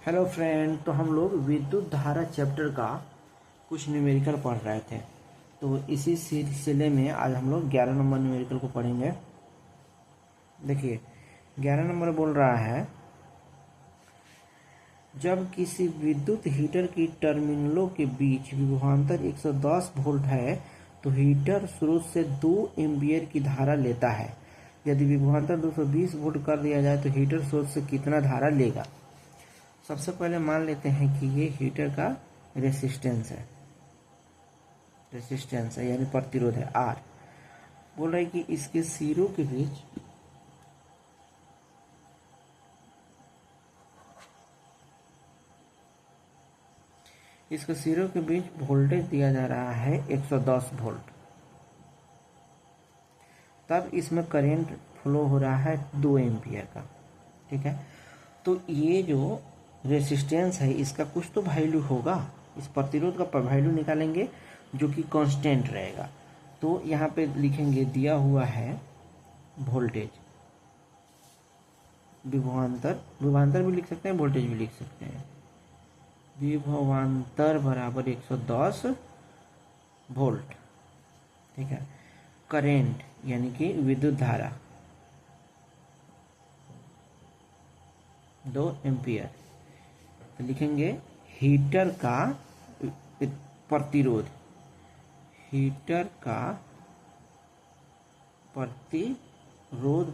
Hello friend, तो हम लोग विद्युत धारा चैप्टर का कुछ न्यूमेरिकल पढ़ रहे थे। तो इसी सिलसिले में आज हम लोग 11 नंबर न्यूमेरिकल को पढ़ेंगे। देखिए 11 नंबर बोल रहा है, जब किसी विद्युत हीटर की टर्मिनलों के बीच विभवांतर 110 वोल्ट है तो हीटर स्रोत से 2 एम्पियर की धारा लेता है। यदि विभवांतर 220 वोल्ट कर दिया जाए तो हीटर स्रोत से कितना धारा लेगा। सबसे पहले मान लेते हैं कि ये हीटर का रेसिस्टेंस है यानी प्रतिरोध है R। बोल रहा है कि इसके सिरों के बीच वोल्टेज दिया जा रहा है 110 वोल्ट। तब इसमें करंट फ्लो हो रहा है 2 एम्पियर का। ठीक है, तो ये जो रेसिस्टेंस है इसका कुछ तो वैल्यू होगा। इस प्रतिरोध का वैल्यू निकालेंगे जो कि कांस्टेंट रहेगा। तो यहाँ पे लिखेंगे दिया हुआ है वोल्टेज, विभवांतर भी लिख सकते हैं, वोल्टेज भी लिख सकते हैं। विभवांतर बराबर 110 वोल्ट। ठीक है, करेंट यानी कि विद्युत धारा 2 एम्पियर। तो लिखेंगे हीटर का प्रतिरोध,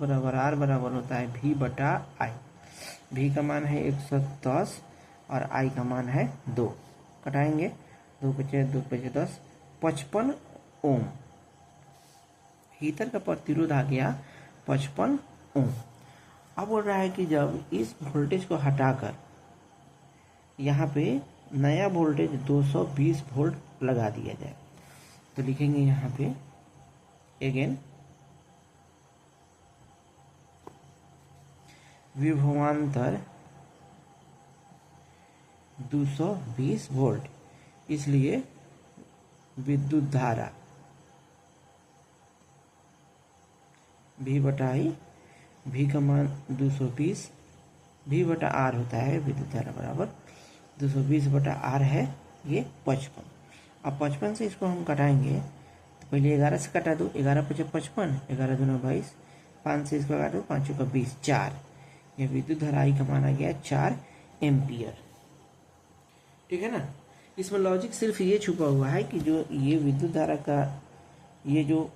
बराबर R बराबर होता है V बटा I। V का मान है 110 और I का मान है 2। कटाएंगे 2 पचे 2 पचे 10, 55 ओम। हीटर का प्रतिरोध आ गया 55 ओम। अब बोल रहा है कि जब इस वोल्टेज को हटाकर यहाँ पे नया वोल्टेज 220 वोल्ट लगा दिया जाए तो लिखेंगे यहाँ पे अगेन विभवांतर 220 वोल्ट, इसलिए विद्युत धारा V बटा I, V का मान 220, V बटा R होता है विद्युत धारा बराबर 220 बटा R है ये 55। अब 55 से इसको हम कटाएंगे तो पहले 11 से कटा दो, 11 पचे 55, 11 दूना 22, 5 से इसको काटो, 5 का 20, 4। ये विद्युत धारा I का मान आ गया 4 एम्पियर। ठीक है ना। इसमें लॉजिक सिर्फ ये छुपा हुआ है कि जो ये विद्युत धारा का ये जो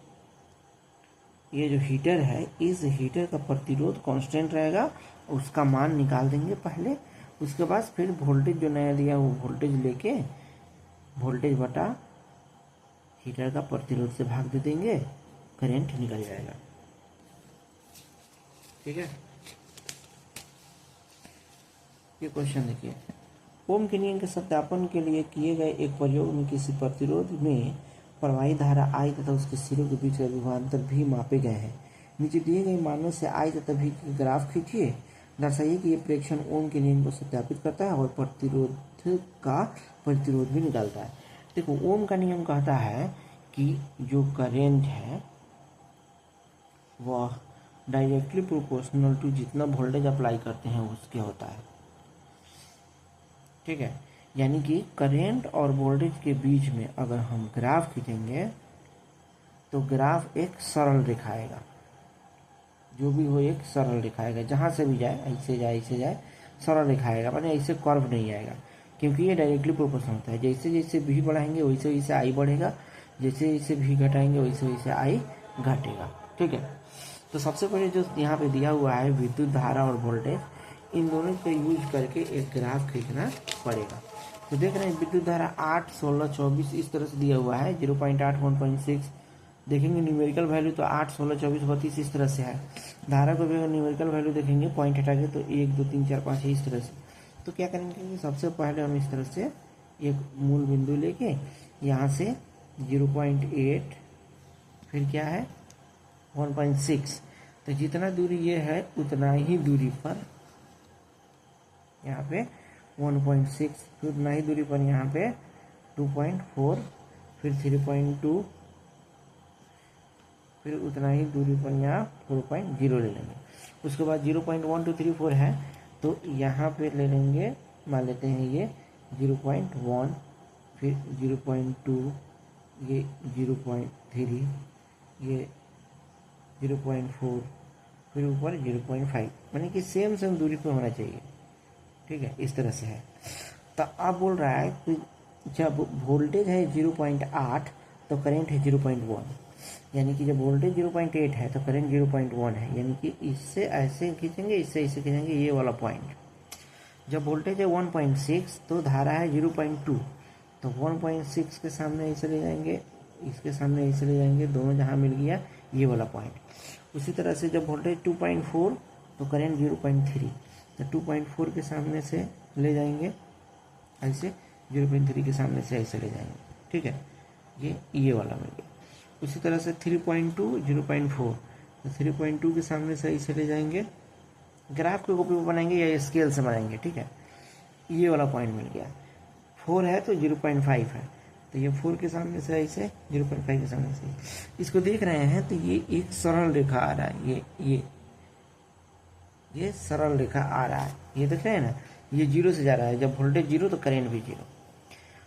हीटर है, इस हीटर का प्रतिरोध कांस्टेंट रहेगा, उसका मान निकाल देंगे पहले। उसके बाद फिर वोल्टेज जो नया दिया वो वोल्टेज लेके वोल्टेज बटा हीटर का प्रतिरोध से भाग दे देंगे, करंट निकल जाएगा। ठीक है, ये क्वेश्चन देखिए। ओम के नियम के सत्यापन के लिए किए गए एक प्रयोग में किसी प्रतिरोध में प्रवाही धारा I तथा उसके सिरों के बीच का विभवांतर भी मापे गए हैं। नीचे दिए गए मानों से I तथा V के ग्राफ खींचिए। दर्शाइए कि ये प्रेक्षण ओम के नियम को सत्यापित करता है और प्रतिरोध भी निकालता है। देखो ओम का नियम कहता है कि जो करंट है वह डायरेक्टली प्रोपोर्शनल टू जितना वोल्टेज अप्लाई करते हैं उसके होता है। ठीक है, यानी कि करंट और वोल्टेज के बीच में अगर हम ग्राफ खींचेंगे तो ग्राफ एक सरल दिखाएगा, जो भी हो एक सरल दिखाएगा। जहाँ से भी जाए, ऐसे जाए सरल दिखाएगा, माने ऐसे कर्व नहीं आएगा, क्योंकि ये डायरेक्टली प्रोपोर्शनल होता है। जैसे जैसे V बढ़ाएंगे वैसे वैसे I बढ़ेगा, जैसे जैसे V घटाएंगे वैसे वैसे I घटेगा। ठीक है, तो सबसे पहले जो यहाँ पे दिया हुआ है विद्युत धारा और वोल्टेज, इन दोनों का यूज करके एक ग्राफ खींचना पड़ेगा। तो देख रहे हैं विद्युत धारा 8, 16, 24 इस तरह से दिया हुआ है। 0.8, 1.6 देखेंगे न्यूमेरिकल वैल्यू तो 8, 16, 24, 32 इस तरह से है। धारा को भी अगर न्यूमेरिकल वैल्यू देखेंगे पॉइंट हटा के तो 1, 2, 3, 4, 5 इस तरह से। तो क्या करेंगे कि सबसे पहले हम इस तरह से एक मूल बिंदु लेके यहाँ से 0.8, फिर क्या है 1.6, तो जितना दूरी ये है उतना ही दूरी पर यहाँ पे 1.6, फिर उतना ही दूरी पर यहाँ पे 2.4, फिर 3.2, फिर उतना ही दूरी पर यहाँ 4.0 ले लेंगे। उसके बाद 0.1234 है तो यहाँ पे ले लेंगे मान लेते हैं ये 0.1, फिर 0.2, ये 0.3, ये 0.4, फिर ऊपर 0.5, यानी कि सेम दूरी पे होना चाहिए। ठीक है, इस तरह से है। तो अब बोल रहा है कि जब वोल्टेज है 0.8 तो करंट है 0.1, यानी कि जब वोल्टेज 0.8 है तो करंट 0.1 है, यानी कि इससे ऐसे खींचेंगे, इससे इसे खींचेंगे, ये वाला पॉइंट। जब वोल्टेज है 1.6 तो धारा है 0.2, तो 1.6 के सामने इसे ले जाएंगे, इसके सामने इसे ले जाएंगे, दोनों जहाँ मिल गया ये वाला पॉइंट। उसी तरह से जब वोल्टेज 2.4 तो करंट 0.3, तो 2.4 के सामने से ले जाएंगे ऐसे, 0.3 के सामने से ऐसे ले जाएंगे। ठीक है, ये वाला मिल गया। उसी तरह से 3.2, 0.4, तो 3.2 के सामने से ऐसे ले जाएंगे, ग्राफ के कॉपी पर बनाएंगे या स्केल से बनाएंगे। ठीक है, ये वाला पॉइंट मिल गया। 4 है तो 0.5 है, तो ये 4 के सामने से ऐसे, 0.5 के सामने से, इसको देख रहे हैं तो ये एक सरल रेखा आ रहा है, ये सरल रेखा आ रहा है, ये देख रहे हैं ना, ये 0 से जा रहा है। जब वोल्टेज 0 तो करंट भी 0,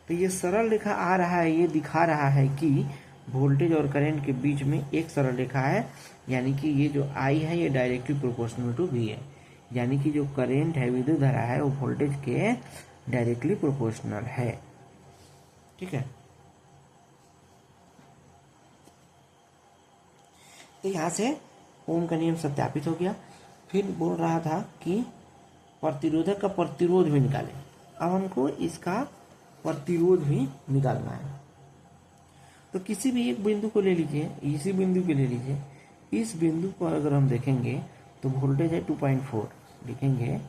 तो ये सरल रेखा आ रहा है, ये दिखा रहा है कि वोल्टेज और करंट के बीच में एक सरल रेखा है, यानी कि ये जो I है ये डायरेक्टली प्रोपोर्शनल टू V है, यानी कि जो करंट है, विद्युत धारा है, वो वोल्टेज के डायरेक्टली प्रोपोर्शनल है। ठीक है, तो यहाँ से ओम का नियम सत्यापित हो गया। फिर बोल रहा था कि प्रतिरोधक का प्रतिरोध भी निकालें। अब हमको इसका प्रतिरोध भी निकालना है। तो किसी भी एक बिंदु को ले लीजिए, इसी बिंदु को ले लीजिए। इस बिंदु पर अगर हम देखेंगे तो वोल्टेज है 2.4, लिखेंगे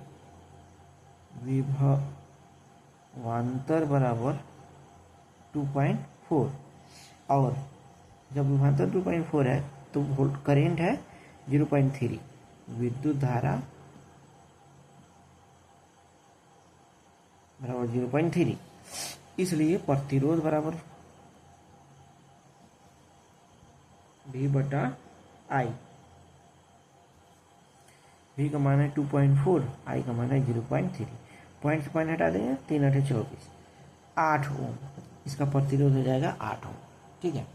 विभवांतर बराबर 2.4, और जब विभवांतर 2.4 है तो करंट है 0.3, विद्युत धारा बराबर 0.3, इसलिए प्रतिरोध बराबर V/I। V का मान है 2.4, I का मान है 0.3, पॉइंट से पॉइंट हटा देंगे, 3 × 8 = 24, 8 ओम, इसका प्रतिरोध हो जाएगा 8 ओम। ठीक है।